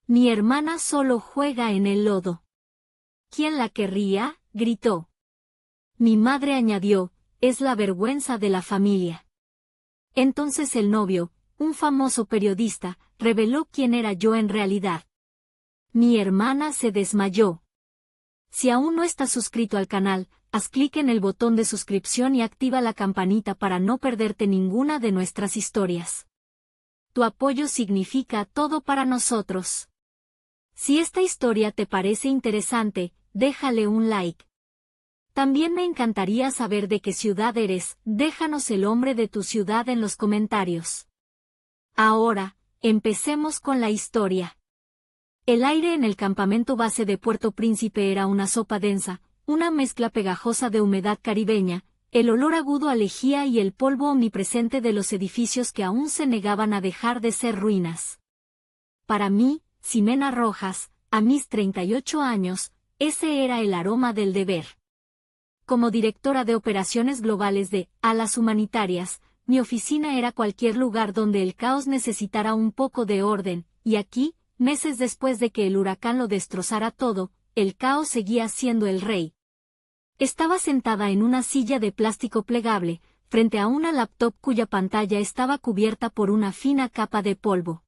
Mi hermana solo juega en el lodo. ¿Quién la querría?, gritó. Mi madre añadió, es la vergüenza de la familia. Entonces el novio, un famoso periodista, reveló quién era yo en realidad. Mi hermana se desmayó. Si aún no estás suscrito al canal, haz clic en el botón de suscripción y activa la campanita para no perderte ninguna de nuestras historias. Tu apoyo significa todo para nosotros. Si esta historia te parece interesante, déjale un like. También me encantaría saber de qué ciudad eres, déjanos el nombre de tu ciudad en los comentarios. Ahora, empecemos con la historia. El aire en el campamento base de Puerto Príncipe era una sopa densa, una mezcla pegajosa de humedad caribeña, el olor agudo a lejía y el polvo omnipresente de los edificios que aún se negaban a dejar de ser ruinas. Para mí, Ximena Rojas, a mis 38 años, ese era el aroma del deber. Como directora de operaciones globales de Alas Humanitarias, mi oficina era cualquier lugar donde el caos necesitara un poco de orden, y aquí, meses después de que el huracán lo destrozara todo, el caos seguía siendo el rey. Estaba sentada en una silla de plástico plegable, frente a una laptop cuya pantalla estaba cubierta por una fina capa de polvo.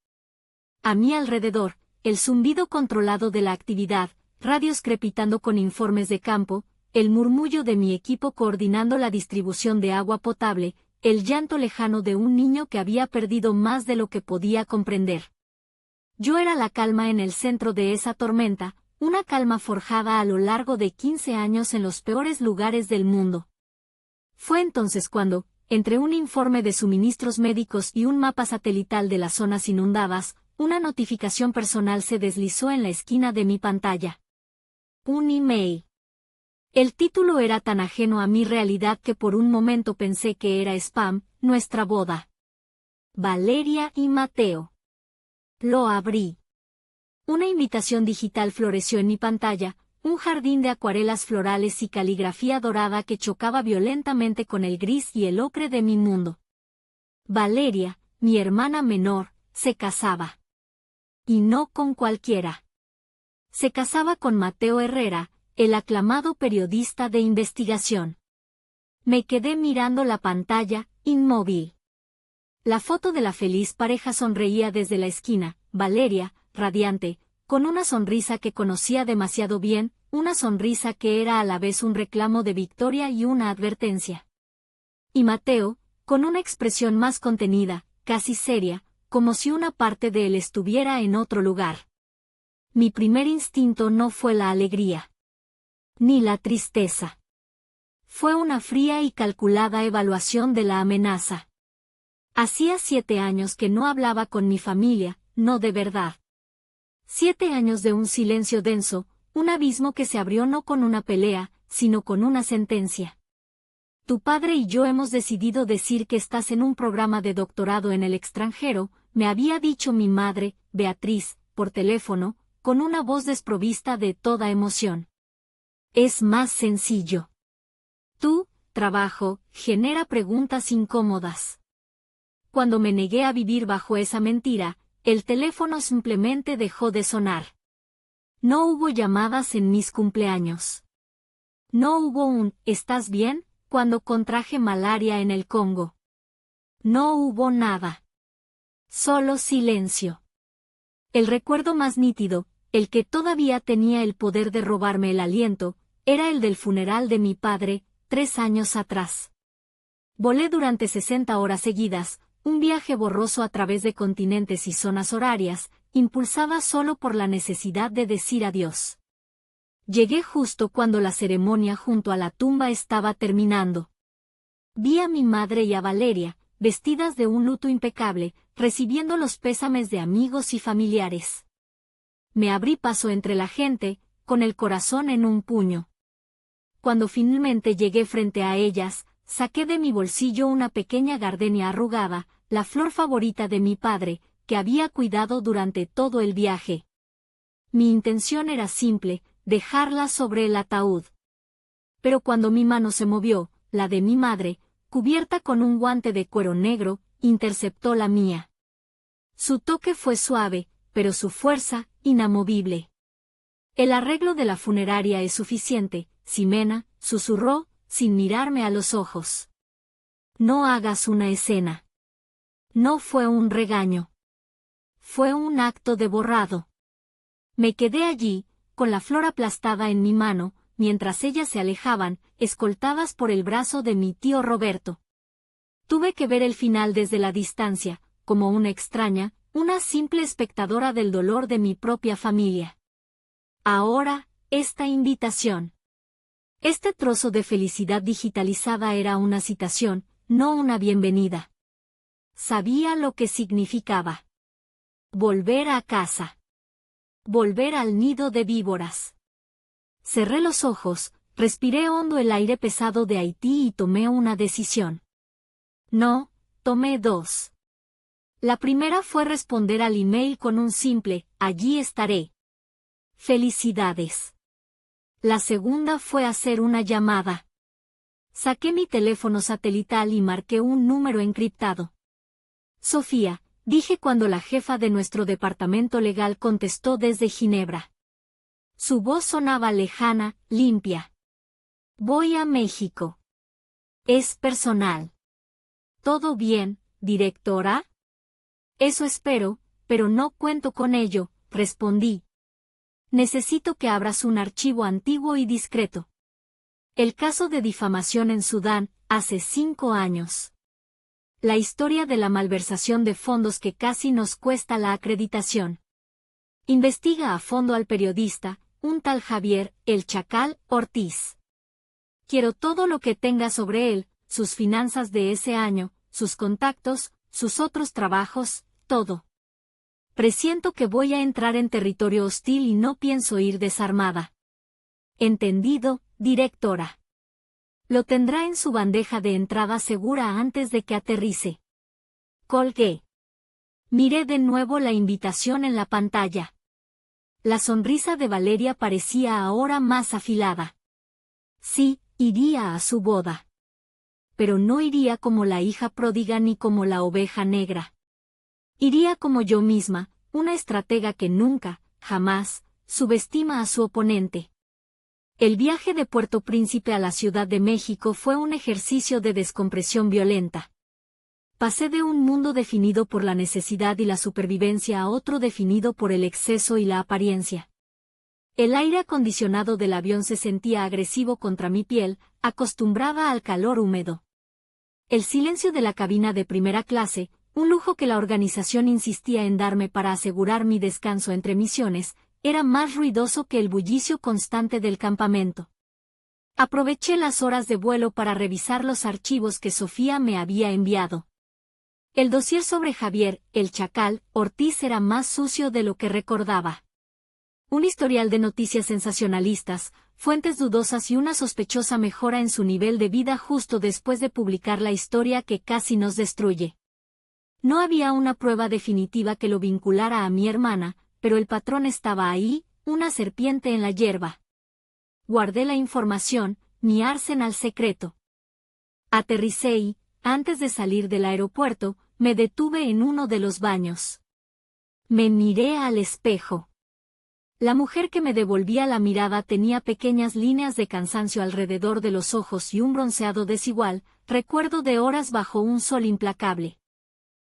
A mi alrededor, el zumbido controlado de la actividad, radios crepitando con informes de campo, el murmullo de mi equipo coordinando la distribución de agua potable, el llanto lejano de un niño que había perdido más de lo que podía comprender. Yo era la calma en el centro de esa tormenta, una calma forjada a lo largo de 15 años en los peores lugares del mundo. Fue entonces cuando, entre un informe de suministros médicos y un mapa satelital de las zonas inundadas, una notificación personal se deslizó en la esquina de mi pantalla. Un email. El título era tan ajeno a mi realidad que por un momento pensé que era spam, nuestra boda. Valeria y Mateo. Lo abrí. Una invitación digital floreció en mi pantalla, un jardín de acuarelas florales y caligrafía dorada que chocaba violentamente con el gris y el ocre de mi mundo. Valeria, mi hermana menor, se casaba. Y no con cualquiera. Se casaba con Mateo Herrera, el aclamado periodista de investigación. Me quedé mirando la pantalla, inmóvil. La foto de la feliz pareja sonreía desde la esquina, Valeria, radiante, con una sonrisa que conocía demasiado bien, una sonrisa que era a la vez un reclamo de victoria y una advertencia. Y Mateo, con una expresión más contenida, casi seria, como si una parte de él estuviera en otro lugar. Mi primer instinto no fue la alegría. Ni la tristeza. Fue una fría y calculada evaluación de la amenaza. Hacía 7 años que no hablaba con mi familia, no de verdad. 7 años de un silencio denso, un abismo que se abrió no con una pelea, sino con una sentencia. Tu padre y yo hemos decidido decir que estás en un programa de doctorado en el extranjero, me había dicho mi madre, Beatriz, por teléfono, con una voz desprovista de toda emoción. Es más sencillo. Tu trabajo genera preguntas incómodas. Cuando me negué a vivir bajo esa mentira, el teléfono simplemente dejó de sonar. No hubo llamadas en mis cumpleaños. No hubo un ¿estás bien? Cuando contraje malaria en el Congo. No hubo nada. Solo silencio. El recuerdo más nítido, el que todavía tenía el poder de robarme el aliento, era el del funeral de mi padre, 3 años atrás. Volé durante 60 horas seguidas, un viaje borroso a través de continentes y zonas horarias, impulsada solo por la necesidad de decir adiós. Llegué justo cuando la ceremonia junto a la tumba estaba terminando. Vi a mi madre y a Valeria, vestidas de un luto impecable, recibiendo los pésames de amigos y familiares. Me abrí paso entre la gente, con el corazón en un puño. Cuando finalmente llegué frente a ellas, saqué de mi bolsillo una pequeña gardenia arrugada, la flor favorita de mi padre, que había cuidado durante todo el viaje. Mi intención era simple, dejarla sobre el ataúd. Pero cuando mi mano se movió, la de mi madre, cubierta con un guante de cuero negro, interceptó la mía. Su toque fue suave, pero su fuerza, inamovible. El arreglo de la funeraria es suficiente, Ximena, susurró, sin mirarme a los ojos. No hagas una escena. No fue un regaño. Fue un acto de borrado. Me quedé allí, con la flor aplastada en mi mano, mientras ellas se alejaban, escoltadas por el brazo de mi tío Roberto. Tuve que ver el final desde la distancia, como una extraña, una simple espectadora del dolor de mi propia familia. Ahora, esta invitación. Este trozo de felicidad digitalizada era una citación, no una bienvenida. Sabía lo que significaba. Volver a casa. Volver al nido de víboras. Cerré los ojos, respiré hondo el aire pesado de Haití y tomé una decisión. No, tomé dos. La primera fue responder al email con un simple, allí estaré. Felicidades. La segunda fue hacer una llamada. Saqué mi teléfono satelital y marqué un número encriptado. Sofía, dije cuando la jefa de nuestro departamento legal contestó desde Ginebra. Su voz sonaba lejana, limpia. Voy a México. Es personal. ¿Todo bien, directora? Eso espero, pero no cuento con ello, respondí. Necesito que abras un archivo antiguo y discreto. El caso de difamación en Sudán, hace 5 años. La historia de la malversación de fondos que casi nos cuesta la acreditación. Investiga a fondo al periodista, un tal Javier, el Chacal, Ortiz. Quiero todo lo que tenga sobre él, sus finanzas de ese año, sus contactos, sus otros trabajos, todo. Presiento que voy a entrar en territorio hostil y no pienso ir desarmada. Entendido, directora. Lo tendrá en su bandeja de entrada segura antes de que aterrice. Colgué. Miré de nuevo la invitación en la pantalla. La sonrisa de Valeria parecía ahora más afilada. Sí, iría a su boda. Pero no iría como la hija pródiga ni como la oveja negra. Iría como yo misma, una estratega que nunca, jamás, subestima a su oponente. El viaje de Puerto Príncipe a la Ciudad de México fue un ejercicio de descompresión violenta. Pasé de un mundo definido por la necesidad y la supervivencia a otro definido por el exceso y la apariencia. El aire acondicionado del avión se sentía agresivo contra mi piel, acostumbrada al calor húmedo. El silencio de la cabina de primera clase, un lujo que la organización insistía en darme para asegurar mi descanso entre misiones, era más ruidoso que el bullicio constante del campamento. Aproveché las horas de vuelo para revisar los archivos que Sofía me había enviado. El dossier sobre Javier, el Chacal, Ortiz era más sucio de lo que recordaba. Un historial de noticias sensacionalistas, fuentes dudosas y una sospechosa mejora en su nivel de vida justo después de publicar la historia que casi nos destruye. No había una prueba definitiva que lo vinculara a mi hermana, pero el patrón estaba ahí, una serpiente en la hierba. Guardé la información, mi arsenal secreto. Aterricé y, antes de salir del aeropuerto, me detuve en uno de los baños. Me miré al espejo. La mujer que me devolvía la mirada tenía pequeñas líneas de cansancio alrededor de los ojos y un bronceado desigual, recuerdo de horas bajo un sol implacable.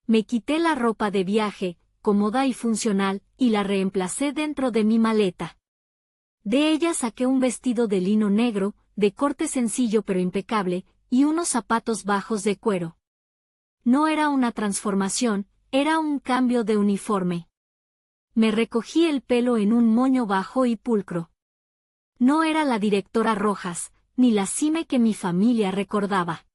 Me quité la ropa de viaje, cómoda y funcional, y la reemplacé dentro de mi maleta. De ella saqué un vestido de lino negro, de corte sencillo pero impecable, y unos zapatos bajos de cuero. No era una transformación, era un cambio de uniforme. Me recogí el pelo en un moño bajo y pulcro. No era la directora Rojas, ni la Sime que mi familia recordaba.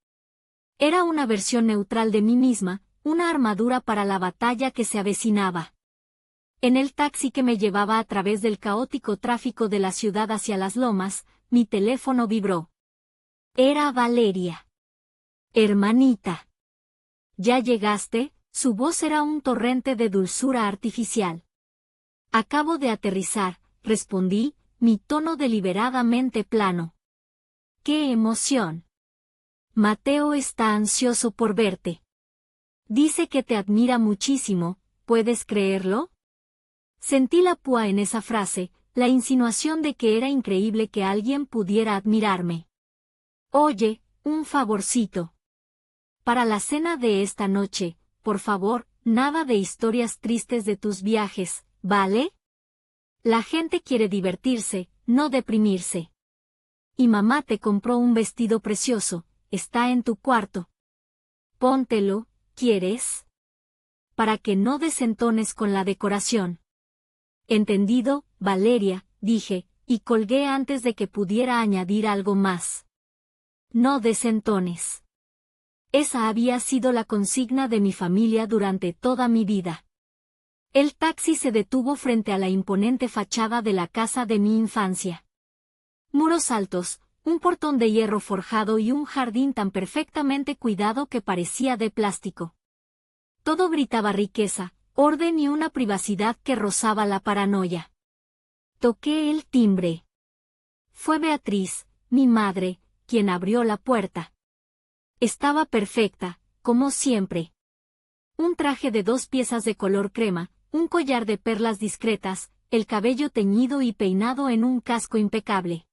Era una versión neutral de mí misma, una armadura para la batalla que se avecinaba. En el taxi que me llevaba a través del caótico tráfico de la ciudad hacia las lomas, mi teléfono vibró. Era Valeria. Hermanita. ¿Ya llegaste? Su voz era un torrente de dulzura artificial. Acabo de aterrizar, respondí, mi tono deliberadamente plano. ¡Qué emoción! Mateo está ansioso por verte. Dice que te admira muchísimo, ¿puedes creerlo? Sentí la púa en esa frase, la insinuación de que era increíble que alguien pudiera admirarme. Oye, un favorcito. Para la cena de esta noche, por favor, nada de historias tristes de tus viajes, ¿vale? La gente quiere divertirse, no deprimirse. Y mamá te compró un vestido precioso, está en tu cuarto. Póntelo, ¿quieres? Para que no desentones con la decoración. Entendido, Valeria, dije, y colgué antes de que pudiera añadir algo más. No desentones. Esa había sido la consigna de mi familia durante toda mi vida. El taxi se detuvo frente a la imponente fachada de la casa de mi infancia. Muros altos, un portón de hierro forjado y un jardín tan perfectamente cuidado que parecía de plástico. Todo gritaba riqueza, orden y una privacidad que rozaba la paranoia. Toqué el timbre. Fue Beatriz, mi madre, quien abrió la puerta. Estaba perfecta, como siempre. Un traje de 2 piezas de color crema, un collar de perlas discretas, el cabello teñido y peinado en un casco impecable.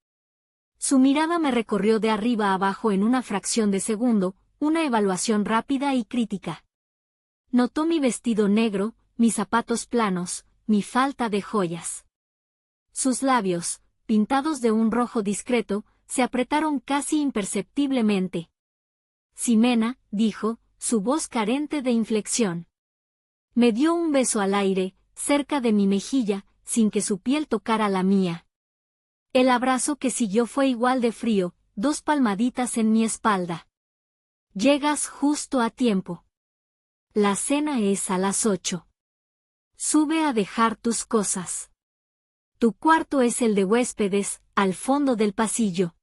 Su mirada me recorrió de arriba a abajo en una fracción de segundo, una evaluación rápida y crítica. Notó mi vestido negro, mis zapatos planos, mi falta de joyas. Sus labios, pintados de un rojo discreto, se apretaron casi imperceptiblemente. Ximena, dijo, su voz carente de inflexión. Me dio un beso al aire, cerca de mi mejilla, sin que su piel tocara la mía. El abrazo que siguió fue igual de frío, 2 palmaditas en mi espalda. Llegas justo a tiempo. La cena es a las 8. Sube a dejar tus cosas. Tu cuarto es el de huéspedes, al fondo del pasillo.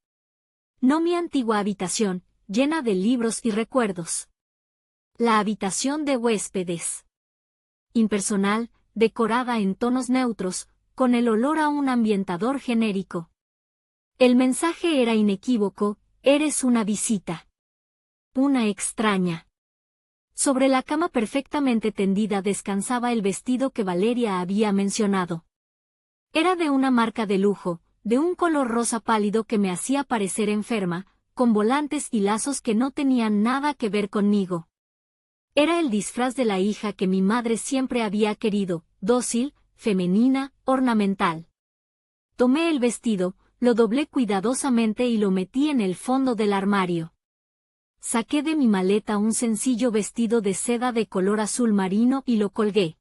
No mi antigua habitación, llena de libros y recuerdos. La habitación de huéspedes. Impersonal, decorada en tonos neutros, con el olor a un ambientador genérico. El mensaje era inequívoco, eres una visita. Una extraña. Sobre la cama perfectamente tendida descansaba el vestido que Valeria había mencionado. Era de una marca de lujo, de un color rosa pálido que me hacía parecer enferma, con volantes y lazos que no tenían nada que ver conmigo. Era el disfraz de la hija que mi madre siempre había querido, dócil, femenina, ornamental. Tomé el vestido, lo doblé cuidadosamente y lo metí en el fondo del armario. Saqué de mi maleta un sencillo vestido de seda de color azul marino y lo colgué.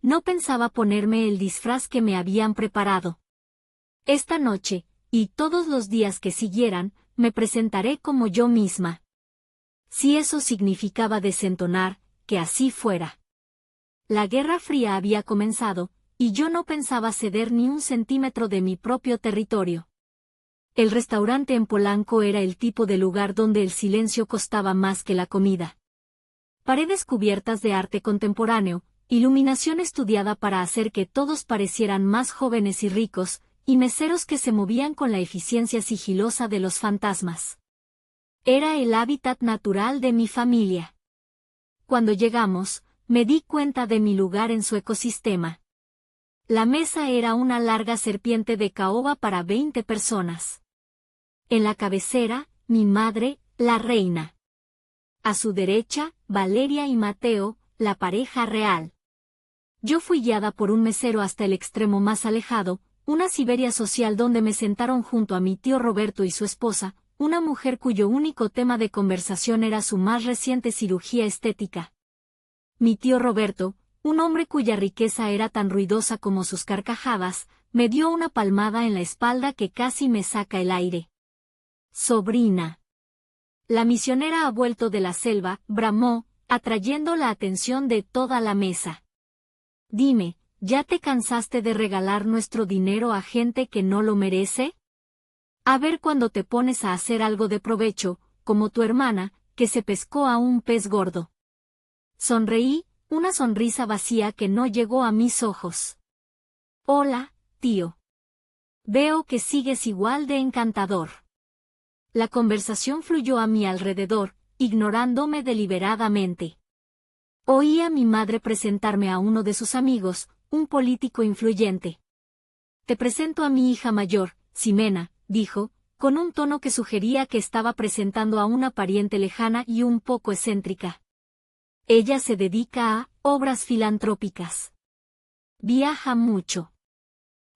No pensaba ponerme el disfraz que me habían preparado. Esta noche, y todos los días que siguieran, me presentaré como yo misma. Si eso significaba desentonar, que así fuera. La Guerra Fría había comenzado, y yo no pensaba ceder ni un centímetro de mi propio territorio. El restaurante en Polanco era el tipo de lugar donde el silencio costaba más que la comida. Paredes cubiertas de arte contemporáneo, iluminación estudiada para hacer que todos parecieran más jóvenes y ricos, y meseros que se movían con la eficiencia sigilosa de los fantasmas. Era el hábitat natural de mi familia. Cuando llegamos, me di cuenta de mi lugar en su ecosistema. La mesa era una larga serpiente de caoba para 20 personas. En la cabecera, mi madre, la reina. A su derecha, Valeria y Mateo, la pareja real. Yo fui guiada por un mesero hasta el extremo más alejado, una Siberia social donde me sentaron junto a mi tío Roberto y su esposa, una mujer cuyo único tema de conversación era su más reciente cirugía estética. Mi tío Roberto, un hombre cuya riqueza era tan ruidosa como sus carcajadas, me dio una palmada en la espalda que casi me saca el aire. Sobrina. La misionera ha vuelto de la selva, bramó, atrayendo la atención de toda la mesa. Dime, ¿ya te cansaste de regalar nuestro dinero a gente que no lo merece? A ver cuando te pones a hacer algo de provecho, como tu hermana, que se pescó a un pez gordo. Sonreí, una sonrisa vacía que no llegó a mis ojos. Hola, tío. Veo que sigues igual de encantador. La conversación fluyó a mi alrededor, ignorándome deliberadamente. Oí a mi madre presentarme a uno de sus amigos, un político influyente. Te presento a mi hija mayor, Ximena, dijo, con un tono que sugería que estaba presentando a una pariente lejana y un poco excéntrica. Ella se dedica a obras filantrópicas. Viaja mucho.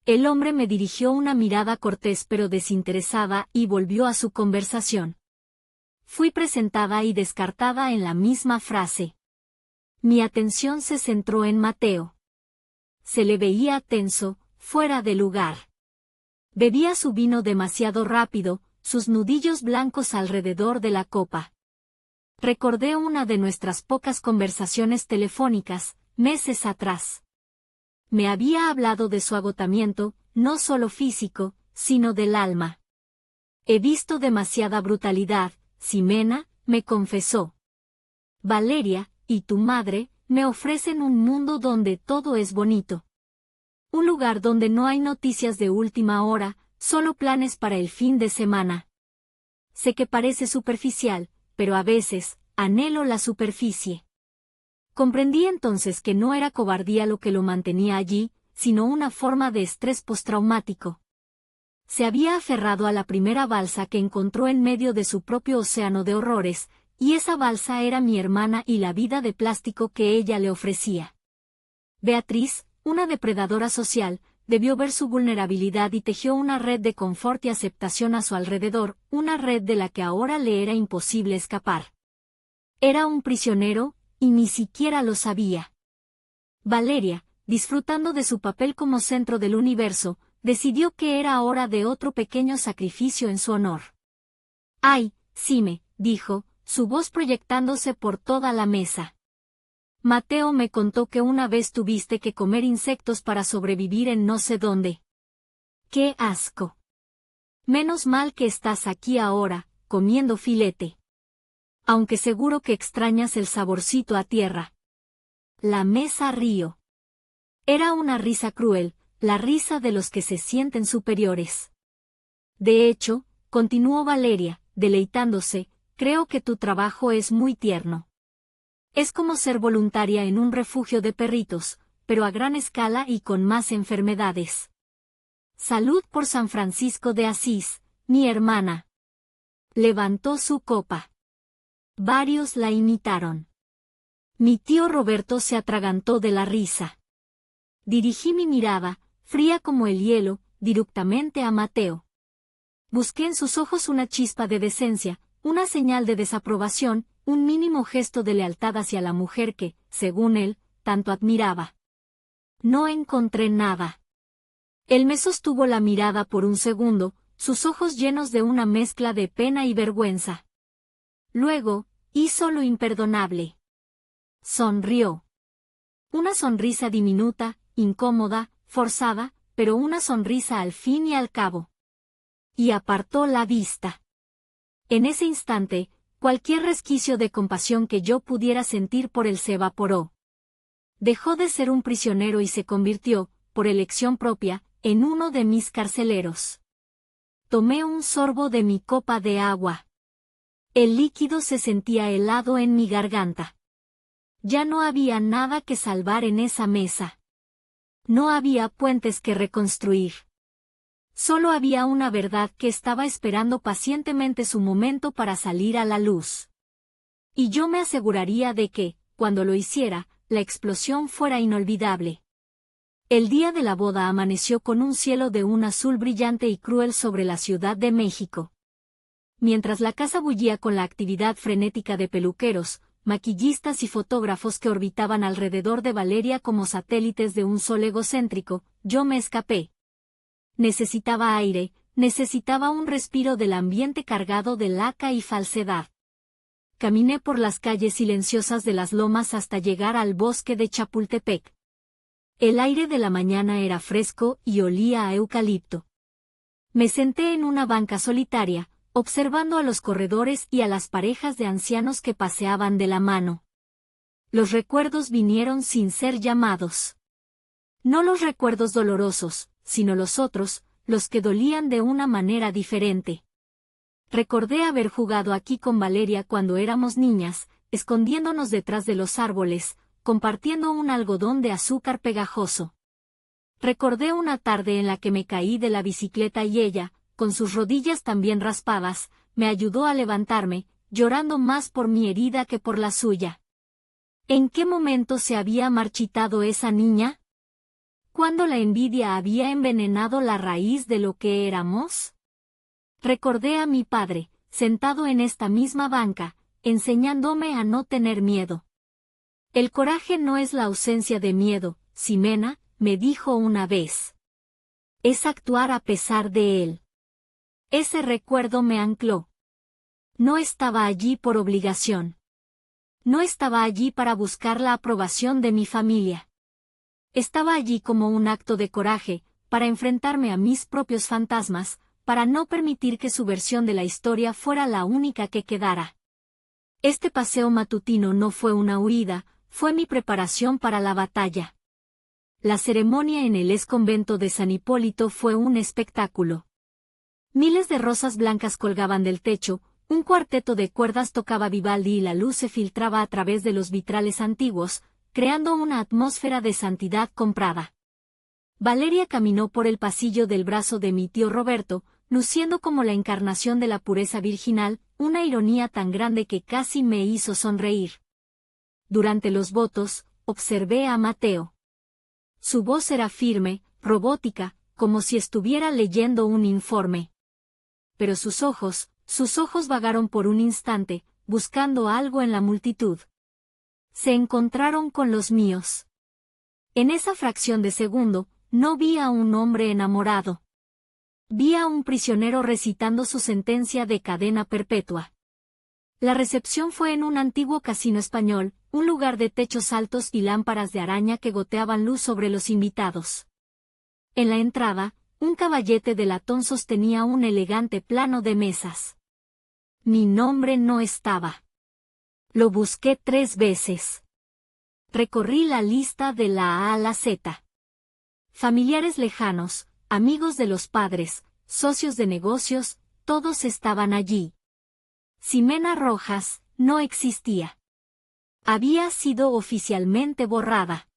El hombre me dirigió una mirada cortés pero desinteresada y volvió a su conversación. Fui presentada y descartada en la misma frase. Mi atención se centró en Mateo. Se le veía tenso, fuera de lugar. Bebía su vino demasiado rápido, sus nudillos blancos alrededor de la copa. Recordé una de nuestras pocas conversaciones telefónicas, meses atrás. Me había hablado de su agotamiento, no solo físico, sino del alma. He visto demasiada brutalidad, Ximena, me confesó. Valeria, y tu madre, me ofrecen un mundo donde todo es bonito. Un lugar donde no hay noticias de última hora, solo planes para el fin de semana. Sé que parece superficial, pero a veces, anhelo la superficie. Comprendí entonces que no era cobardía lo que lo mantenía allí, sino una forma de estrés postraumático. Se había aferrado a la primera balsa que encontró en medio de su propio océano de horrores, y esa balsa era mi hermana y la vida de plástico que ella le ofrecía. Beatriz, una depredadora social, debió ver su vulnerabilidad y tejió una red de confort y aceptación a su alrededor, una red de la que ahora le era imposible escapar. Era un prisionero, y ni siquiera lo sabía. Valeria, disfrutando de su papel como centro del universo, decidió que era hora de otro pequeño sacrificio en su honor. «Ay, Xime», dijo, su voz proyectándose por toda la mesa. Mateo me contó que una vez tuviste que comer insectos para sobrevivir en no sé dónde. ¡Qué asco! Menos mal que estás aquí ahora, comiendo filete. Aunque seguro que extrañas el saborcito a tierra. La mesa rió. Era una risa cruel, la risa de los que se sienten superiores. De hecho, continuó Valeria, deleitándose, creo que tu trabajo es muy tierno. Es como ser voluntaria en un refugio de perritos, pero a gran escala y con más enfermedades. Salud por San Francisco de Asís, mi hermana. Levantó su copa. Varios la imitaron. Mi tío Roberto se atragantó de la risa. Dirigí mi mirada, fría como el hielo, directamente a Mateo. Busqué en sus ojos una chispa de decencia, una señal de desaprobación, un mínimo gesto de lealtad hacia la mujer que, según él, tanto admiraba. No encontré nada. Él me sostuvo la mirada por un segundo, sus ojos llenos de una mezcla de pena y vergüenza. Luego, hizo lo imperdonable. Sonrió. Una sonrisa diminuta, incómoda, forzada, pero una sonrisa al fin y al cabo. Y apartó la vista. En ese instante, cualquier resquicio de compasión que yo pudiera sentir por él se evaporó. Dejó de ser un prisionero y se convirtió, por elección propia, en uno de mis carceleros. Tomé un sorbo de mi copa de agua. El líquido se sentía helado en mi garganta. Ya no había nada que salvar en esa mesa. No había puentes que reconstruir. Solo había una verdad que estaba esperando pacientemente su momento para salir a la luz. Y yo me aseguraría de que, cuando lo hiciera, la explosión fuera inolvidable. El día de la boda amaneció con un cielo de un azul brillante y cruel sobre la Ciudad de México. Mientras la casa bullía con la actividad frenética de peluqueros, maquillistas y fotógrafos que orbitaban alrededor de Valeria como satélites de un sol egocéntrico, yo me escapé. Necesitaba aire, necesitaba un respiro del ambiente cargado de laca y falsedad. Caminé por las calles silenciosas de las lomas hasta llegar al bosque de Chapultepec. El aire de la mañana era fresco y olía a eucalipto. Me senté en una banca solitaria, observando a los corredores y a las parejas de ancianos que paseaban de la mano. Los recuerdos vinieron sin ser llamados. No los recuerdos dolorosos, sino los otros, los que dolían de una manera diferente. Recordé haber jugado aquí con Valeria cuando éramos niñas, escondiéndonos detrás de los árboles, compartiendo un algodón de azúcar pegajoso. Recordé una tarde en la que me caí de la bicicleta y ella, con sus rodillas también raspadas, me ayudó a levantarme, llorando más por mi herida que por la suya. ¿En qué momento se había marchitado esa niña? ¿Cuándo la envidia había envenenado la raíz de lo que éramos? Recordé a mi padre, sentado en esta misma banca, enseñándome a no tener miedo. El coraje no es la ausencia de miedo, Ximena, me dijo una vez. Es actuar a pesar de él. Ese recuerdo me ancló. No estaba allí por obligación. No estaba allí para buscar la aprobación de mi familia. Estaba allí como un acto de coraje, para enfrentarme a mis propios fantasmas, para no permitir que su versión de la historia fuera la única que quedara. Este paseo matutino no fue una huida, fue mi preparación para la batalla. La ceremonia en el exconvento de San Hipólito fue un espectáculo. Miles de rosas blancas colgaban del techo, un cuarteto de cuerdas tocaba Vivaldi y la luz se filtraba a través de los vitrales antiguos, creando una atmósfera de santidad comprada. Valeria caminó por el pasillo del brazo de mi tío Roberto, luciendo como la encarnación de la pureza virginal, una ironía tan grande que casi me hizo sonreír. Durante los votos, observé a Mateo. Su voz era firme, robótica, como si estuviera leyendo un informe. Pero sus ojos vagaron por un instante, buscando algo en la multitud. Se encontraron con los míos. En esa fracción de segundo, no vi a un hombre enamorado. Vi a un prisionero recitando su sentencia de cadena perpetua. La recepción fue en un antiguo casino español, un lugar de techos altos y lámparas de araña que goteaban luz sobre los invitados. En la entrada, un caballete de latón sostenía un elegante plano de mesas. Mi nombre no estaba. Lo busqué 3 veces. Recorrí la lista de la A a la Z. Familiares lejanos, amigos de los padres, socios de negocios, todos estaban allí. Ximena Rojas no existía. Había sido oficialmente borrada.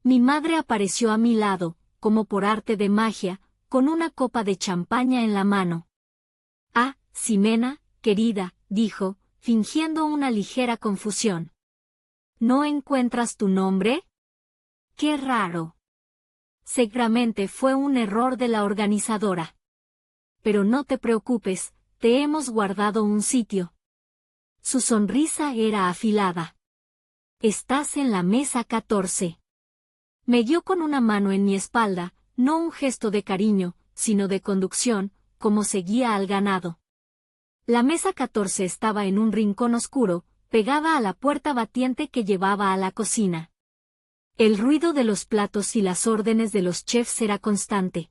Mi madre apareció a mi lado, como por arte de magia, con una copa de champaña en la mano. Ah, Ximena, querida, dijo, fingiendo una ligera confusión. ¿No encuentras tu nombre? ¡Qué raro! Seguramente fue un error de la organizadora. Pero no te preocupes, te hemos guardado un sitio. Su sonrisa era afilada. Estás en la mesa 14. Me dio con una mano en mi espalda, no un gesto de cariño, sino de conducción, como seguía al ganado. La mesa 14 estaba en un rincón oscuro, pegada a la puerta batiente que llevaba a la cocina. El ruido de los platos y las órdenes de los chefs era constante.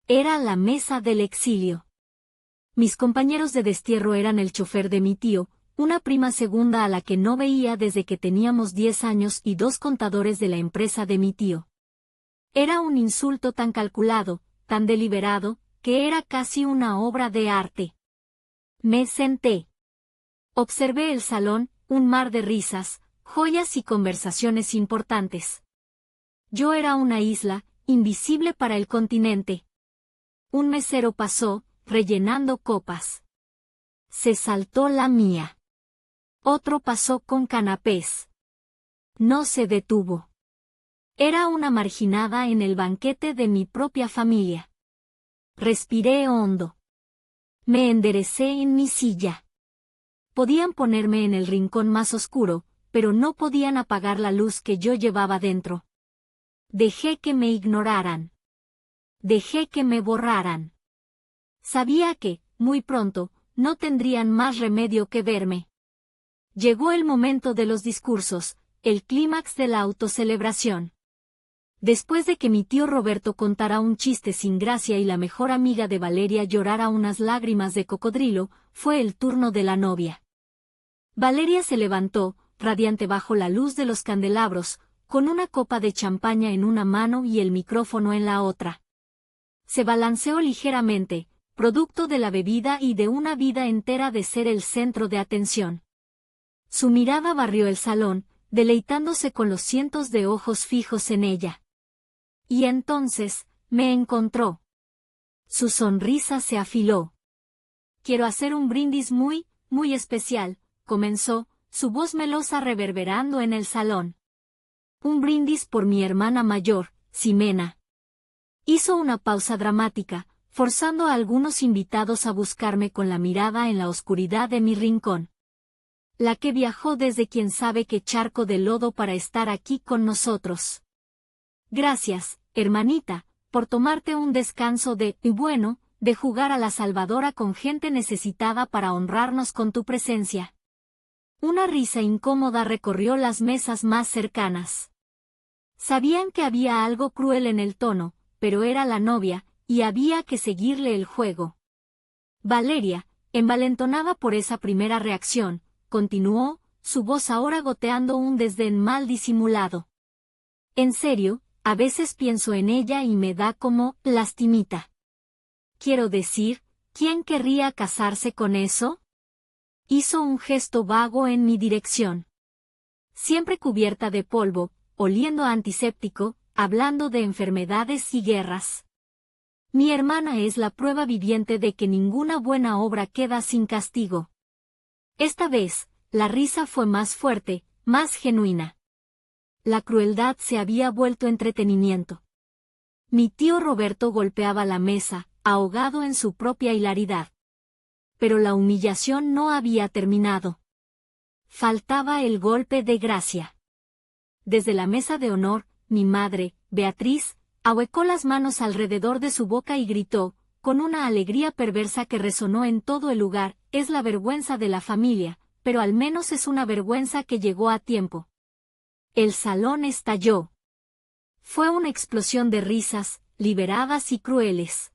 Era la mesa del exilio. Mis compañeros de destierro eran el chofer de mi tío, una prima segunda a la que no veía desde que teníamos 10 años y 2 contadores de la empresa de mi tío. Era un insulto tan calculado, tan deliberado, que era casi una obra de arte. Me senté. Observé el salón, un mar de risas, joyas y conversaciones importantes. Yo era una isla, invisible para el continente. Un mesero pasó, rellenando copas. Se saltó la mía. Otro pasó con canapés. No se detuvo. Era una marginada en el banquete de mi propia familia. Respiré hondo. Me enderecé en mi silla. Podían ponerme en el rincón más oscuro, pero no podían apagar la luz que yo llevaba dentro. Dejé que me ignoraran. Dejé que me borraran. Sabía que, muy pronto, no tendrían más remedio que verme. Llegó el momento de los discursos, el clímax de la autocelebración. Después de que mi tío Roberto contara un chiste sin gracia y la mejor amiga de Valeria llorara unas lágrimas de cocodrilo, fue el turno de la novia. Valeria se levantó, radiante bajo la luz de los candelabros, con una copa de champaña en una mano y el micrófono en la otra. Se balanceó ligeramente, producto de la bebida y de una vida entera de ser el centro de atención. Su mirada barrió el salón, deleitándose con los cientos de ojos fijos en ella. Y entonces, me encontró. Su sonrisa se afiló. Quiero hacer un brindis muy, muy especial, comenzó, su voz melosa reverberando en el salón. Un brindis por mi hermana mayor, Ximena. Hizo una pausa dramática, forzando a algunos invitados a buscarme con la mirada en la oscuridad de mi rincón. La que viajó desde quién sabe qué charco de lodo para estar aquí con nosotros. Gracias, hermanita, por tomarte un descanso de jugar a la salvadora con gente necesitada para honrarnos con tu presencia. Una risa incómoda recorrió las mesas más cercanas. Sabían que había algo cruel en el tono, pero era la novia, y había que seguirle el juego. Valeria, envalentonada por esa primera reacción, continuó, su voz ahora goteando un desdén mal disimulado. En serio, a veces pienso en ella y me da como lastimita. Quiero decir, ¿quién querría casarse con eso? Hizo un gesto vago en mi dirección. Siempre cubierta de polvo, oliendo a antiséptico, hablando de enfermedades y guerras. Mi hermana es la prueba viviente de que ninguna buena obra queda sin castigo. Esta vez, la risa fue más fuerte, más genuina. La crueldad se había vuelto entretenimiento. Mi tío Roberto golpeaba la mesa, ahogado en su propia hilaridad. Pero la humillación no había terminado. Faltaba el golpe de gracia. Desde la mesa de honor, mi madre, Beatriz, ahuecó las manos alrededor de su boca y gritó, con una alegría perversa que resonó en todo el lugar, es la vergüenza de la familia, pero al menos es una vergüenza que llegó a tiempo. El salón estalló. Fue una explosión de risas, liberadas y crueles.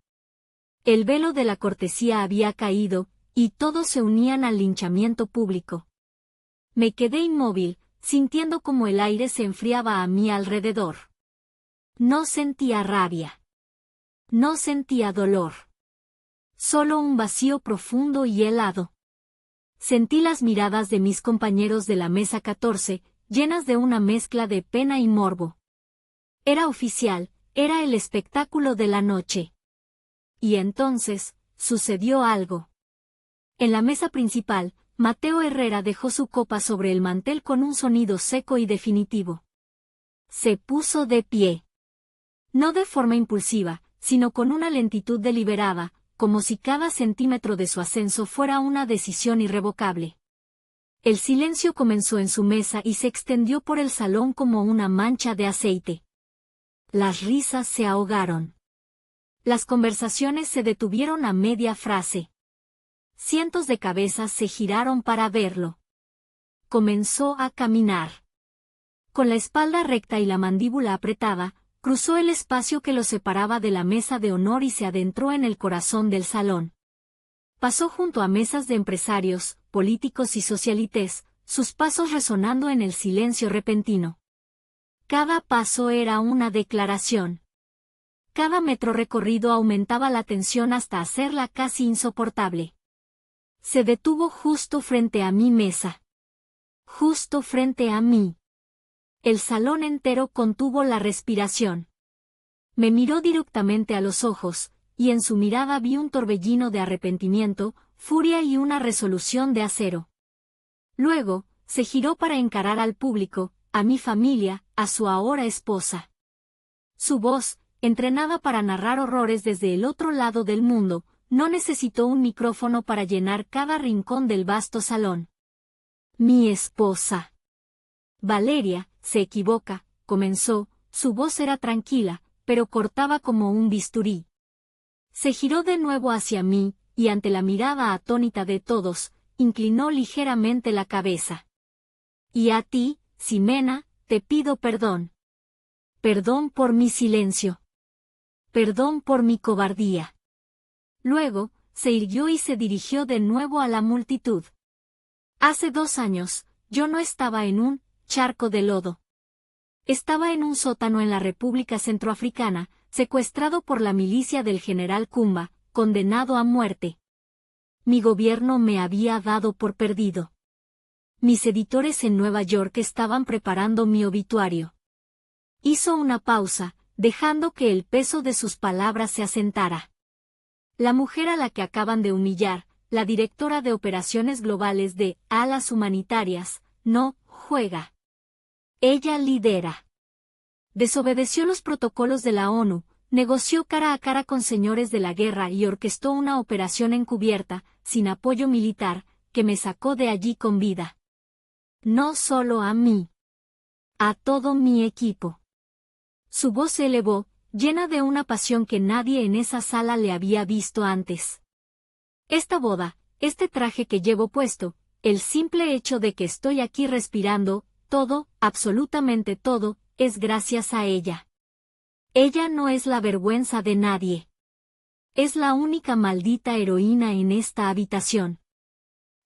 El velo de la cortesía había caído, y todos se unían al linchamiento público. Me quedé inmóvil, sintiendo como el aire se enfriaba a mi alrededor. No sentía rabia. No sentía dolor. Solo un vacío profundo y helado. Sentí las miradas de mis compañeros de la mesa 14, llenas de una mezcla de pena y morbo. Era oficial, era el espectáculo de la noche. Y entonces, sucedió algo. En la mesa principal, Mateo Herrera dejó su copa sobre el mantel con un sonido seco y definitivo. Se puso de pie. No de forma impulsiva, sino con una lentitud deliberada, como si cada centímetro de su ascenso fuera una decisión irrevocable. El silencio comenzó en su mesa y se extendió por el salón como una mancha de aceite. Las risas se ahogaron. Las conversaciones se detuvieron a media frase. Cientos de cabezas se giraron para verlo. Comenzó a caminar. Con la espalda recta y la mandíbula apretada, cruzó el espacio que lo separaba de la mesa de honor y se adentró en el corazón del salón. Pasó junto a mesas de empresarios, políticos y socialites, sus pasos resonando en el silencio repentino. Cada paso era una declaración. Cada metro recorrido aumentaba la tensión hasta hacerla casi insoportable. Se detuvo justo frente a mi mesa. Justo frente a mí. El salón entero contuvo la respiración. Me miró directamente a los ojos, y en su mirada vi un torbellino de arrepentimiento, furia y una resolución de acero. Luego, se giró para encarar al público, a mi familia, a su ahora esposa. Su voz, entrenada para narrar horrores desde el otro lado del mundo, no necesitó un micrófono para llenar cada rincón del vasto salón. Mi esposa. Valeria, se equivoca, comenzó, su voz era tranquila, pero cortaba como un bisturí. Se giró de nuevo hacia mí, y ante la mirada atónita de todos, inclinó ligeramente la cabeza. Y a ti, Ximena, te pido perdón. Perdón por mi silencio. Perdón por mi cobardía. Luego, se irguió y se dirigió de nuevo a la multitud. Hace 2 años, yo no estaba en un charco de lodo. Estaba en un sótano en la República Centroafricana, secuestrado por la milicia del general Kumba, condenado a muerte. Mi gobierno me había dado por perdido. Mis editores en Nueva York estaban preparando mi obituario. Hizo una pausa, dejando que el peso de sus palabras se asentara. La mujer a la que acaban de humillar, la directora de operaciones globales de Alas Humanitarias, no juega. Ella lidera. Desobedeció los protocolos de la ONU, negoció cara a cara con señores de la guerra y orquestó una operación encubierta, sin apoyo militar, que me sacó de allí con vida. No solo a mí. A todo mi equipo. Su voz se elevó, llena de una pasión que nadie en esa sala le había visto antes. Esta boda, este traje que llevo puesto, el simple hecho de que estoy aquí respirando, todo, absolutamente todo, es gracias a ella. Ella no es la vergüenza de nadie. Es la única maldita heroína en esta habitación.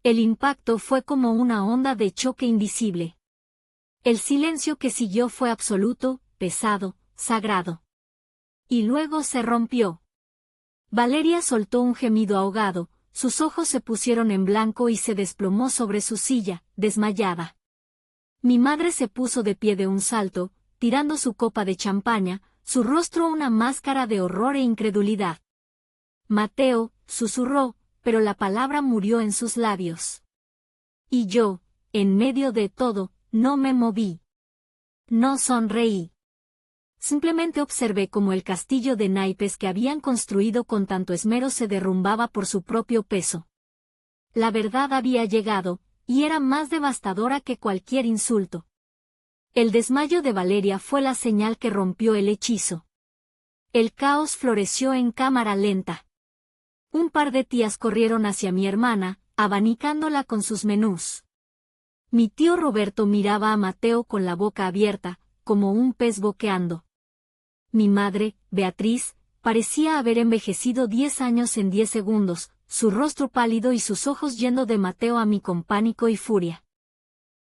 El impacto fue como una onda de choque invisible. El silencio que siguió fue absoluto, pesado, sagrado. Y luego se rompió. Valeria soltó un gemido ahogado, sus ojos se pusieron en blanco y se desplomó sobre su silla, desmayada. Mi madre se puso de pie de un salto, tirando su copa de champaña, su rostro una máscara de horror e incredulidad. Mateo, susurró, pero la palabra murió en sus labios. Y yo, en medio de todo, no me moví. No sonreí. Simplemente observé cómo el castillo de naipes que habían construido con tanto esmero se derrumbaba por su propio peso. La verdad había llegado, y era más devastadora que cualquier insulto. El desmayo de Valeria fue la señal que rompió el hechizo. El caos floreció en cámara lenta. Un par de tías corrieron hacia mi hermana, abanicándola con sus menús. Mi tío Roberto miraba a Mateo con la boca abierta, como un pez boqueando. Mi madre, Beatriz, parecía haber envejecido 10 años en 10 segundos, su rostro pálido y sus ojos yendo de Mateo a mí con pánico y furia.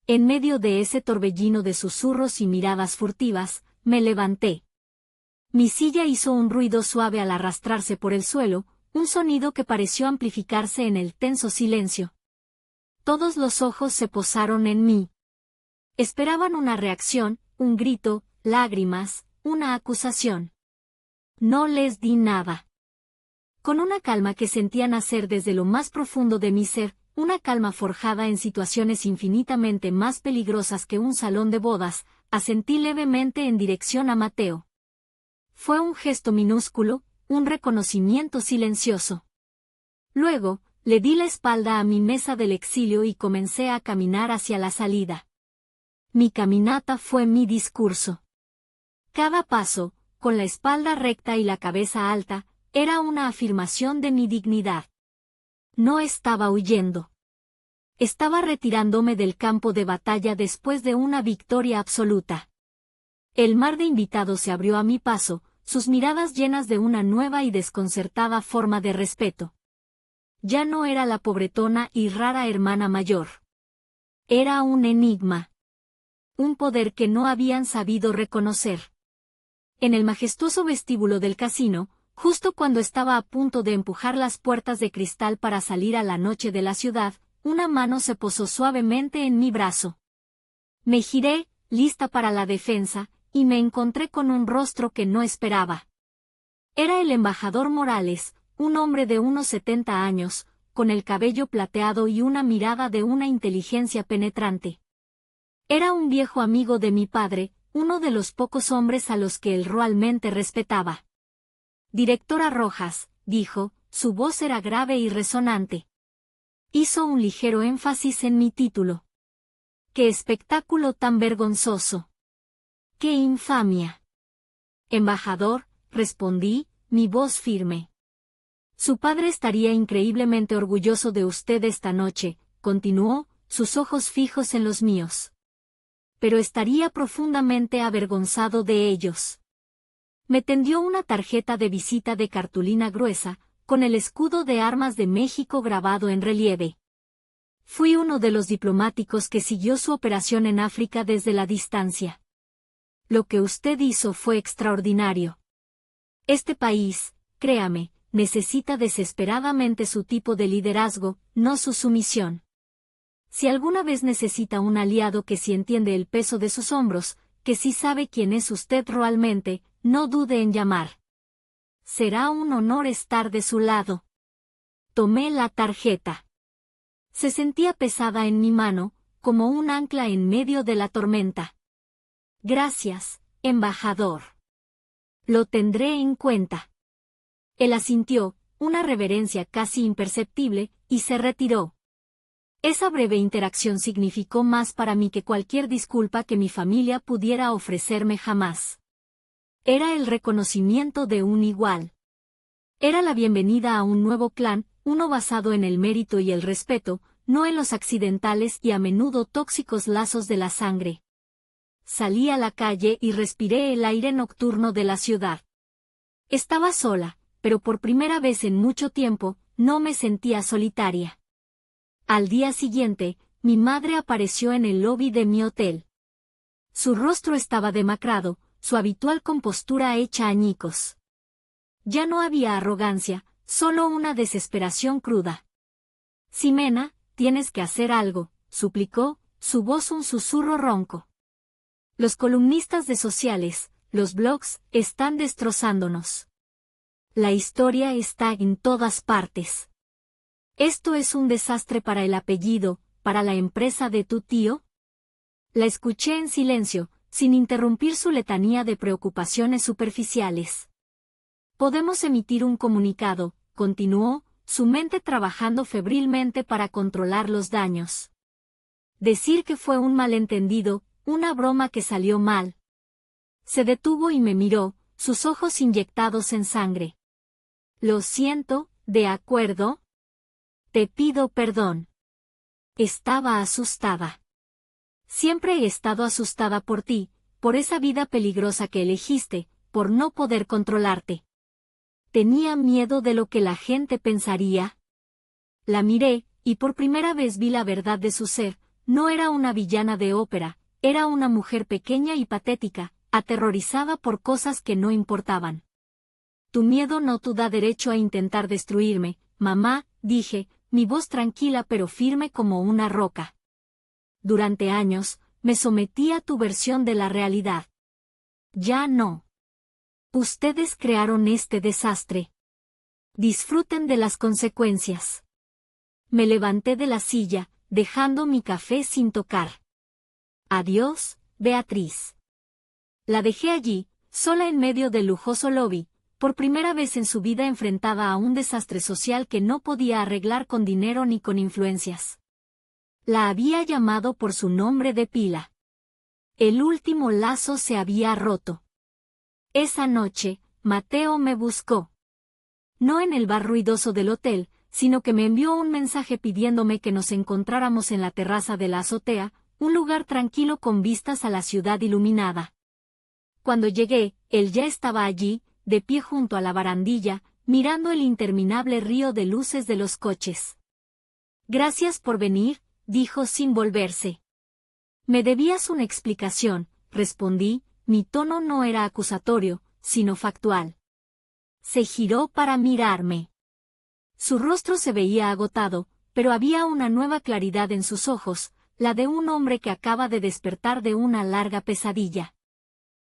En medio de ese torbellino de susurros y miradas furtivas, me levanté. Mi silla hizo un ruido suave al arrastrarse por el suelo, un sonido que pareció amplificarse en el tenso silencio. Todos los ojos se posaron en mí. Esperaban una reacción, un grito, lágrimas, una acusación. No les di nada. Con una calma que sentía nacer desde lo más profundo de mi ser, una calma forjada en situaciones infinitamente más peligrosas que un salón de bodas, asentí levemente en dirección a Mateo. Fue un gesto minúsculo, un reconocimiento silencioso. Luego, le di la espalda a mi mesa del exilio y comencé a caminar hacia la salida. Mi caminata fue mi discurso. Cada paso, con la espalda recta y la cabeza alta, era una afirmación de mi dignidad. No estaba huyendo. Estaba retirándome del campo de batalla después de una victoria absoluta. El mar de invitados se abrió a mi paso, sus miradas llenas de una nueva y desconcertada forma de respeto. Ya no era la pobretona y rara hermana mayor. Era un enigma. Un poder que no habían sabido reconocer. En el majestuoso vestíbulo del casino, justo cuando estaba a punto de empujar las puertas de cristal para salir a la noche de la ciudad, una mano se posó suavemente en mi brazo. Me giré, lista para la defensa, y me encontré con un rostro que no esperaba. Era el embajador Morales, un hombre de unos 70 años, con el cabello plateado y una mirada de una inteligencia penetrante. Era un viejo amigo de mi padre, uno de los pocos hombres a los que él realmente respetaba. Directora Rojas, dijo, su voz era grave y resonante. Hizo un ligero énfasis en mi título. ¡Qué espectáculo tan vergonzoso! ¡Qué infamia! Embajador, respondí, mi voz firme. Su padre estaría increíblemente orgulloso de usted esta noche, continuó, sus ojos fijos en los míos. Pero estaría profundamente avergonzado de ellos. Me tendió una tarjeta de visita de cartulina gruesa, con el escudo de armas de México grabado en relieve. Fui uno de los diplomáticos que siguió su operación en África desde la distancia. Lo que usted hizo fue extraordinario. Este país, créame, necesita desesperadamente su tipo de liderazgo, no su sumisión. Si alguna vez necesita un aliado que sí entiende el peso de sus hombros, que sí sabe quién es usted realmente, no dude en llamar. Será un honor estar de su lado. Tomé la tarjeta. Se sentía pesada en mi mano, como un ancla en medio de la tormenta. Gracias, embajador. Lo tendré en cuenta. Él asintió, una reverencia casi imperceptible, y se retiró. Esa breve interacción significó más para mí que cualquier disculpa que mi familia pudiera ofrecerme jamás. Era el reconocimiento de un igual. Era la bienvenida a un nuevo clan, uno basado en el mérito y el respeto, no en los accidentales y a menudo tóxicos lazos de la sangre. Salí a la calle y respiré el aire nocturno de la ciudad. Estaba sola, pero por primera vez en mucho tiempo, no me sentía solitaria. Al día siguiente, mi madre apareció en el lobby de mi hotel. Su rostro estaba demacrado, su habitual compostura hecha añicos. Ya no había arrogancia, solo una desesperación cruda. Ximena, tienes que hacer algo, suplicó, su voz un susurro ronco. Los columnistas de sociales, los blogs, están destrozándonos. La historia está en todas partes. ¿Esto es un desastre para el apellido, para la empresa de tu tío? La escuché en silencio, sin interrumpir su letanía de preocupaciones superficiales. Podemos emitir un comunicado, continuó, su mente trabajando febrilmente para controlar los daños. Decir que fue un malentendido, una broma que salió mal. Se detuvo y me miró, sus ojos inyectados en sangre. Lo siento, ¿de acuerdo? Te pido perdón. Estaba asustada. Siempre he estado asustada por ti, por esa vida peligrosa que elegiste, por no poder controlarte. Tenía miedo de lo que la gente pensaría. La miré, y por primera vez vi la verdad de su ser, no era una villana de ópera, era una mujer pequeña y patética, aterrorizada por cosas que no importaban. Tu miedo no te da derecho a intentar destruirme, mamá, dije, mi voz tranquila pero firme como una roca. Durante años, me sometí a tu versión de la realidad. Ya no. Ustedes crearon este desastre. Disfruten de las consecuencias. Me levanté de la silla, dejando mi café sin tocar. Adiós, Beatriz. La dejé allí, sola en medio del lujoso lobby, por primera vez en su vida enfrentada a un desastre social que no podía arreglar con dinero ni con influencias. La había llamado por su nombre de pila. El último lazo se había roto. Esa noche, Mateo me buscó. No en el bar ruidoso del hotel, sino que me envió un mensaje pidiéndome que nos encontráramos en la terraza de la azotea, un lugar tranquilo con vistas a la ciudad iluminada. Cuando llegué, él ya estaba allí, de pie junto a la barandilla, mirando el interminable río de luces de los coches. Gracias por venir, dijo sin volverse. Me debías una explicación, respondí, mi tono no era acusatorio, sino factual. Se giró para mirarme. Su rostro se veía agotado, pero había una nueva claridad en sus ojos, la de un hombre que acaba de despertar de una larga pesadilla.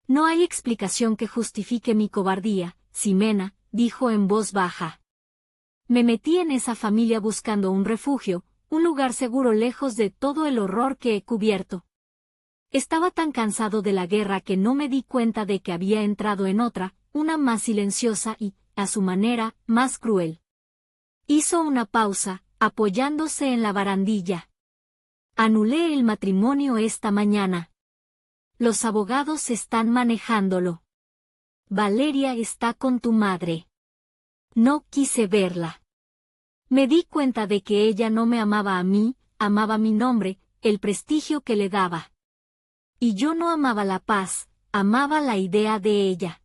No hay explicación que justifique mi cobardía, Ximena, dijo en voz baja. Me metí en esa familia buscando un refugio, un lugar seguro lejos de todo el horror que he cubierto. Estaba tan cansado de la guerra que no me di cuenta de que había entrado en otra, una más silenciosa y, a su manera, más cruel. Hizo una pausa, apoyándose en la barandilla. Anulé el matrimonio esta mañana. Los abogados están manejándolo. Valeria está con tu madre. No quise verla. Me di cuenta de que ella no me amaba a mí, amaba mi nombre, el prestigio que le daba. Y yo no amaba la paz, amaba la idea de ella.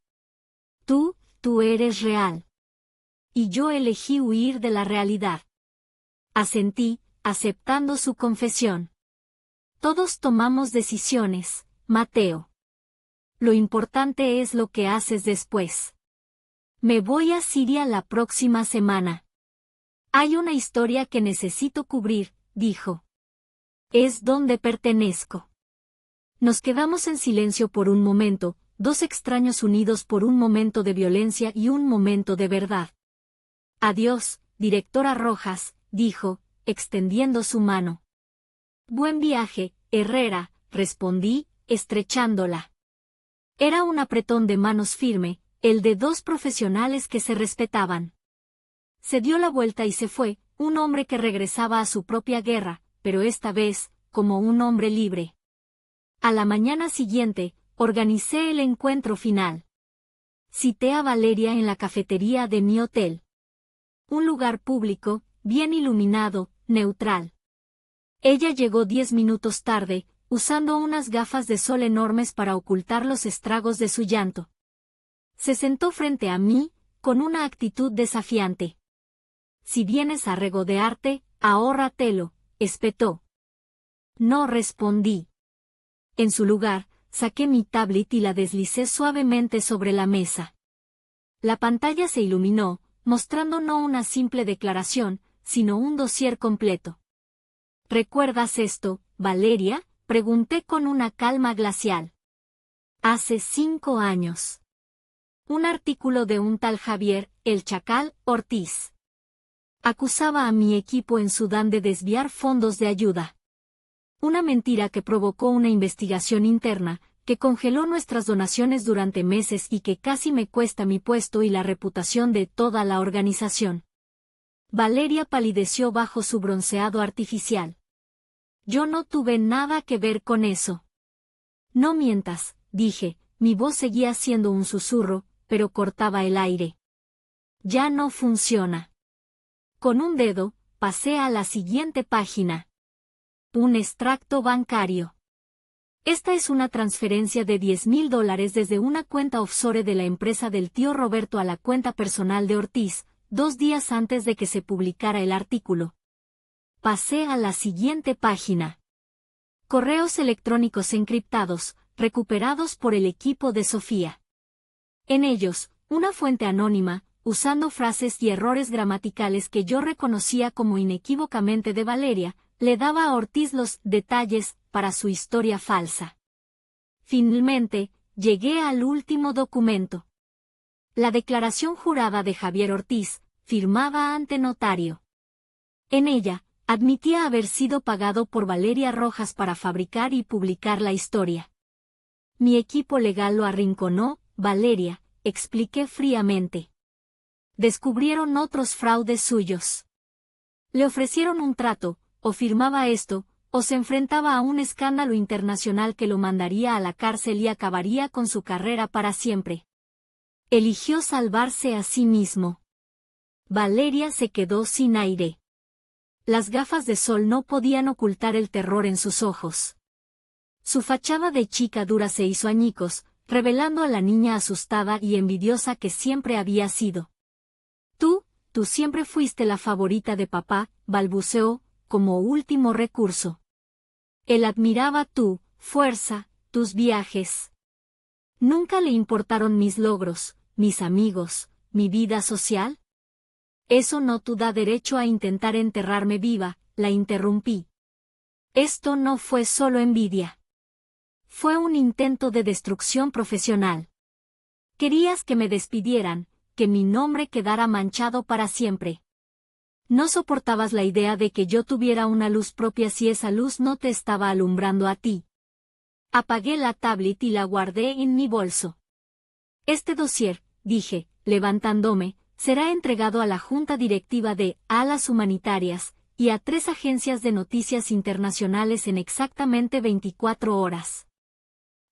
Tú eres real. Y yo elegí huir de la realidad. Asentí, aceptando su confesión. Todos tomamos decisiones, Mateo. Lo importante es lo que haces después. Me voy a Siria la próxima semana. Hay una historia que necesito cubrir, dijo. Es donde pertenezco. Nos quedamos en silencio por un momento, dos extraños unidos por un momento de violencia y un momento de verdad. Adiós, directora Rojas, dijo, extendiendo su mano. Buen viaje, Herrera, respondí, estrechándola. Era un apretón de manos firme, el de dos profesionales que se respetaban. Se dio la vuelta y se fue, un hombre que regresaba a su propia guerra, pero esta vez, como un hombre libre. A la mañana siguiente, organicé el encuentro final. Cité a Valeria en la cafetería de mi hotel. Un lugar público, bien iluminado, neutral. Ella llegó 10 minutos tarde, usando unas gafas de sol enormes para ocultar los estragos de su llanto. Se sentó frente a mí, con una actitud desafiante. Si vienes a regodearte, ahórratelo, espetó. No respondí. En su lugar, saqué mi tablet y la deslicé suavemente sobre la mesa. La pantalla se iluminó, mostrando no una simple declaración, sino un dossier completo. ¿Recuerdas esto, Valeria?, pregunté con una calma glacial. Hace 5 años. Un artículo de un tal Javier, el Chacal, Ortiz. Acusaba a mi equipo en Sudán de desviar fondos de ayuda. Una mentira que provocó una investigación interna, que congeló nuestras donaciones durante meses y que casi me cuesta mi puesto y la reputación de toda la organización. Valeria palideció bajo su bronceado artificial. Yo no tuve nada que ver con eso. No mientas, dije, mi voz seguía siendo un susurro, pero cortaba el aire. Ya no funciona. Con un dedo, pasé a la siguiente página. Un extracto bancario. Esta es una transferencia de $10,000 desde una cuenta offshore de la empresa del tío Roberto a la cuenta personal de Ortiz, 2 días antes de que se publicara el artículo. Pasé a la siguiente página. Correos electrónicos encriptados, recuperados por el equipo de Sofía. En ellos, una fuente anónima, usando frases y errores gramaticales que yo reconocía como inequívocamente de Valeria, le daba a Ortiz los detalles para su historia falsa. Finalmente, llegué al último documento. La declaración jurada de Javier Ortiz, firmada ante notario. En ella, admitía haber sido pagado por Valeria Rojas para fabricar y publicar la historia. Mi equipo legal lo arrinconó, Valeria, expliqué fríamente. Descubrieron otros fraudes suyos. Le ofrecieron un trato, o firmaba esto, o se enfrentaba a un escándalo internacional que lo mandaría a la cárcel y acabaría con su carrera para siempre. Eligió salvarse a sí mismo. Valeria se quedó sin aire. Las gafas de sol no podían ocultar el terror en sus ojos. Su fachada de chica dura se hizo añicos, revelando a la niña asustada y envidiosa que siempre había sido. Tú siempre fuiste la favorita de papá, balbuceó, como último recurso. Él admiraba tu fuerza, tus viajes. ¿Nunca le importaron mis logros, mis amigos, mi vida social? Eso no te da derecho a intentar enterrarme viva, la interrumpí. Esto no fue solo envidia. Fue un intento de destrucción profesional. Querías que me despidieran, que mi nombre quedara manchado para siempre. No soportabas la idea de que yo tuviera una luz propia si esa luz no te estaba alumbrando a ti. Apagué la tablet y la guardé en mi bolso. Este dossier, dije, levantándome, será entregado a la Junta Directiva de Alas Humanitarias y a 3 agencias de noticias internacionales en exactamente 24 horas.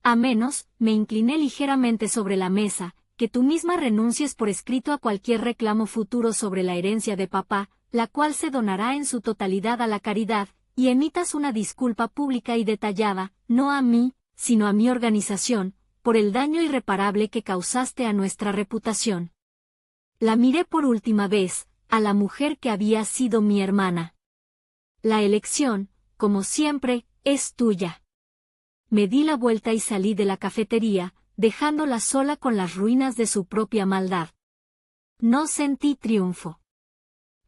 A menos, me incliné ligeramente sobre la mesa, que tú misma renuncies por escrito a cualquier reclamo futuro sobre la herencia de papá, la cual se donará en su totalidad a la caridad, y emitas una disculpa pública y detallada, no a mí, sino a mi organización, por el daño irreparable que causaste a nuestra reputación. La miré por última vez, a la mujer que había sido mi hermana. La elección, como siempre, es tuya. Me di la vuelta y salí de la cafetería, dejándola sola con las ruinas de su propia maldad. No sentí triunfo.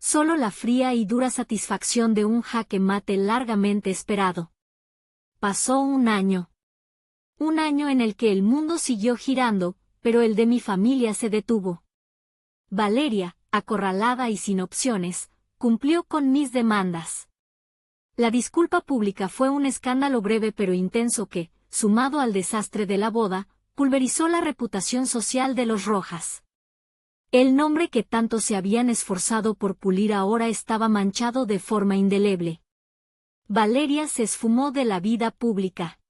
Solo la fría y dura satisfacción de un jaque mate largamente esperado. Pasó un año. Un año en el que el mundo siguió girando, pero el de mi familia se detuvo. Valeria, acorralada y sin opciones, cumplió con mis demandas. La disculpa pública fue un escándalo breve pero intenso que, sumado al desastre de la boda, pulverizó la reputación social de los Rojas. El nombre que tanto se habían esforzado por pulir ahora estaba manchado de forma indeleble. Valeria se esfumó de la vida pública.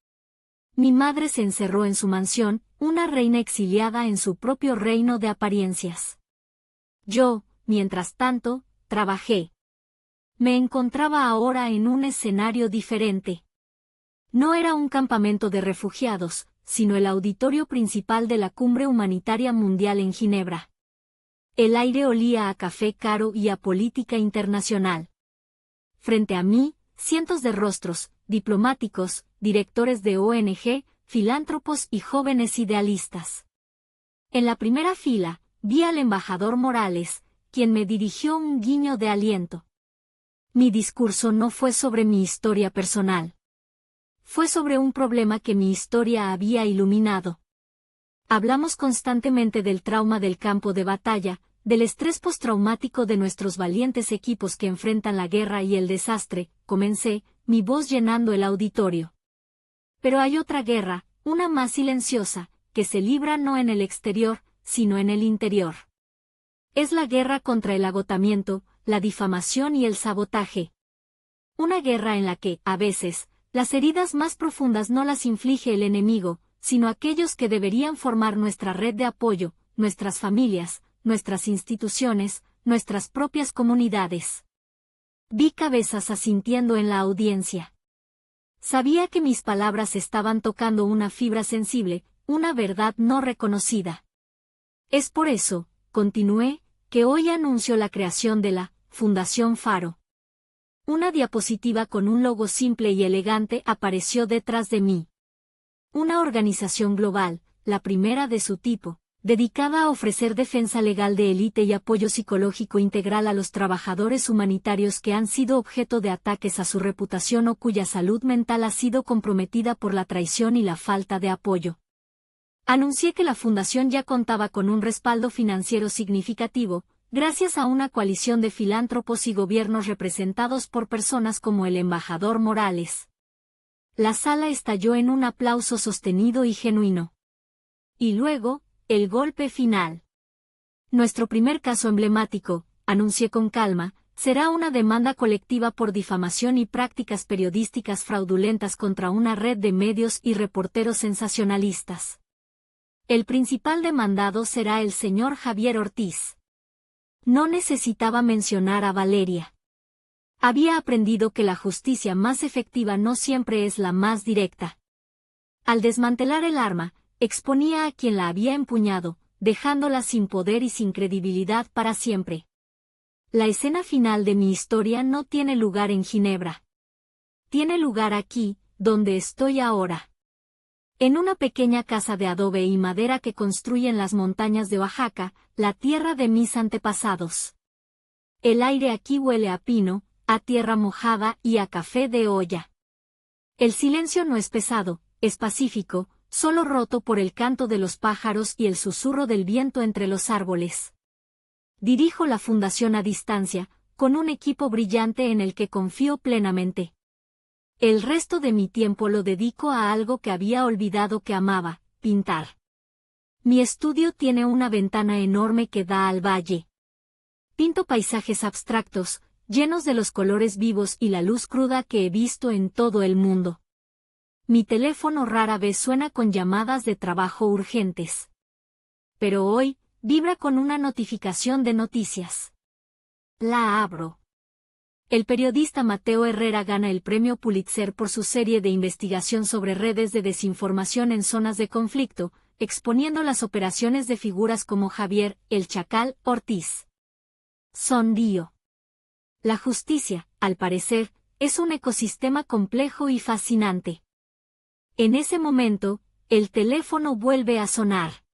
Mi madre se encerró en su mansión, una reina exiliada en su propio reino de apariencias. Yo, mientras tanto, trabajé. Me encontraba ahora en un escenario diferente. No era un campamento de refugiados, sino el auditorio principal de la Cumbre Humanitaria Mundial en Ginebra. El aire olía a café caro y a política internacional. Frente a mí, cientos de rostros, diplomáticos, directores de ONG, filántropos y jóvenes idealistas. En la primera fila, vi al embajador Morales, quien me dirigió un guiño de aliento. Mi discurso no fue sobre mi historia personal. Fue sobre un problema que mi historia había iluminado. Hablamos constantemente del trauma del campo de batalla, del estrés postraumático de nuestros valientes equipos que enfrentan la guerra y el desastre, comencé, mi voz llenando el auditorio. Pero hay otra guerra, una más silenciosa, que se libra no en el exterior, sino en el interior. Es la guerra contra el agotamiento, la difamación y el sabotaje. Una guerra en la que, a veces, las heridas más profundas no las inflige el enemigo, sino aquellos que deberían formar nuestra red de apoyo, nuestras familias, nuestras instituciones, nuestras propias comunidades. Vi cabezas asintiendo en la audiencia. Sabía que mis palabras estaban tocando una fibra sensible, una verdad no reconocida. Es por eso, continué, que hoy anuncio la creación de la Fundación Faro. Una diapositiva con un logo simple y elegante apareció detrás de mí. Una organización global, la primera de su tipo, dedicada a ofrecer defensa legal de élite y apoyo psicológico integral a los trabajadores humanitarios que han sido objeto de ataques a su reputación o cuya salud mental ha sido comprometida por la traición y la falta de apoyo. Anuncié que la fundación ya contaba con un respaldo financiero significativo, gracias a una coalición de filántropos y gobiernos representados por personas como el embajador Morales. La sala estalló en un aplauso sostenido y genuino. Y luego, el golpe final. Nuestro primer caso emblemático, anuncié con calma, será una demanda colectiva por difamación y prácticas periodísticas fraudulentas contra una red de medios y reporteros sensacionalistas. El principal demandado será el señor Javier Ortiz. No necesitaba mencionar a Valeria. Había aprendido que la justicia más efectiva no siempre es la más directa. Al desmantelar el arma, exponía a quien la había empuñado, dejándola sin poder y sin credibilidad para siempre. La escena final de mi historia no tiene lugar en Ginebra. Tiene lugar aquí, donde estoy ahora. En una pequeña casa de adobe y madera que construí en las montañas de Oaxaca, la tierra de mis antepasados. El aire aquí huele a pino, a tierra mojada y a café de olla. El silencio no es pesado, es pacífico, solo roto por el canto de los pájaros y el susurro del viento entre los árboles. Dirijo la fundación a distancia, con un equipo brillante en el que confío plenamente. El resto de mi tiempo lo dedico a algo que había olvidado que amaba, pintar. Mi estudio tiene una ventana enorme que da al valle. Pinto paisajes abstractos, llenos de los colores vivos y la luz cruda que he visto en todo el mundo. Mi teléfono rara vez suena con llamadas de trabajo urgentes. Pero hoy, vibra con una notificación de noticias. La abro. El periodista Mateo Herrera gana el premio Pulitzer por su serie de investigación sobre redes de desinformación en zonas de conflicto, exponiendo las operaciones de figuras como Javier, el Chacal, Ortiz. Sonrío. La justicia, al parecer, es un ecosistema complejo y fascinante. En ese momento, el teléfono vuelve a sonar.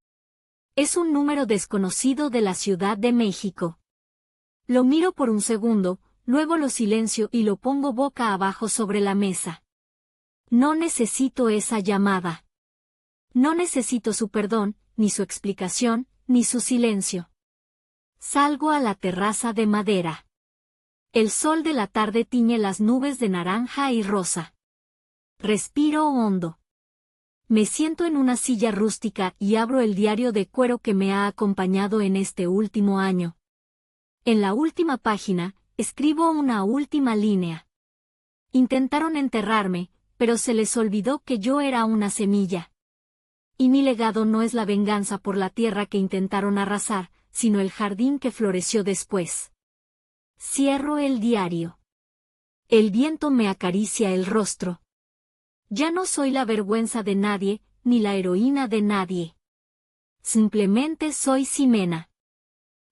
Es un número desconocido de la Ciudad de México. Lo miro por un segundo, luego lo silencio y lo pongo boca abajo sobre la mesa. No necesito esa llamada. No necesito su perdón, ni su explicación, ni su silencio. Salgo a la terraza de madera. El sol de la tarde tiñe las nubes de naranja y rosa. Respiro hondo. Me siento en una silla rústica y abro el diario de cuero que me ha acompañado en este último año. En la última página, escribo una última línea. Intentaron enterrarme, pero se les olvidó que yo era una semilla. Y mi legado no es la venganza por la tierra que intentaron arrasar, sino el jardín que floreció después. Cierro el diario. El viento me acaricia el rostro. Ya no soy la vergüenza de nadie, ni la heroína de nadie. Simplemente soy Ximena.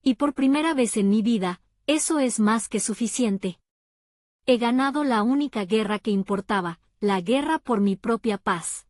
Y por primera vez en mi vida, eso es más que suficiente. He ganado la única guerra que importaba, la guerra por mi propia paz.